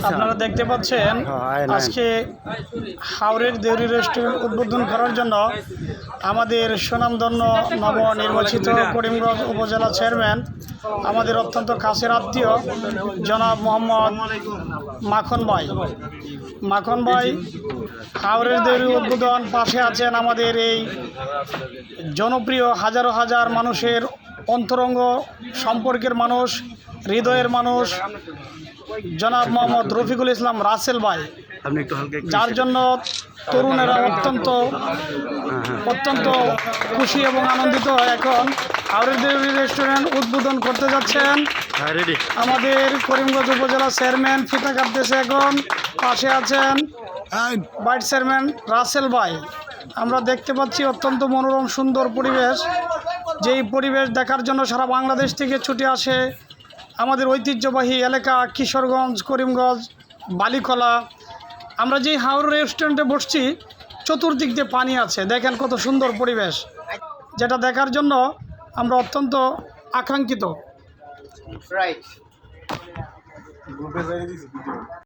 আপনারা দেখতে পাচ্ছেন আজকে হাওরের দেউরি রেস্টুরেন্ট উদ্বোধন করার জন্য আমাদের সুনামধন্য নবনির্বাচিত করিমগঞ্জ উপজেলা চেয়ারম্যান আমাদের অত্যন্ত কাছের আত্মীয় জনাব মোহাম্মদ মাখন ভাই হাওরের দেউরি উদ্বোধন পাশে আছেন আমাদের এই জনপ্রিয় হাজারো হাজার মানুষের অন্তরঙ্গ সম্পর্কের মানুষ, হৃদয়ের মানুষ জনাব মোহাম্মদ রফিকুল ইসলাম রাসেল ভাই, যার জন্য তরুণেরা অত্যন্ত খুশি এবং আনন্দিত। এখন হাওরের দেউরি রেস্টুরেন্ট উদ্বোধন করতে যাচ্ছেন আমাদের করিমগঞ্জ উপজেলা চেয়ারম্যান, ফিতা কাটতেছে এখন, পাশে আছেন ভাইস চেয়ারম্যান রাসেল ভাই। আমরা দেখতে পাচ্ছি অত্যন্ত মনোরম সুন্দর পরিবেশ, যেই পরিবেশ দেখার জন্য সারা বাংলাদেশ থেকে ছুটে আসে আমাদের ঐতিহ্যবাহী এলাকা কিশোরগঞ্জ, করিমগঞ্জ, বালিখলা। আমরা যেই হাওর রেস্টুরেন্টে বসছি, চতুর্দিক দিয়ে পানি আছে, দেখেন কত সুন্দর পরিবেশ, যেটা দেখার জন্য আমরা অত্যন্ত আকাঙ্ক্ষিত।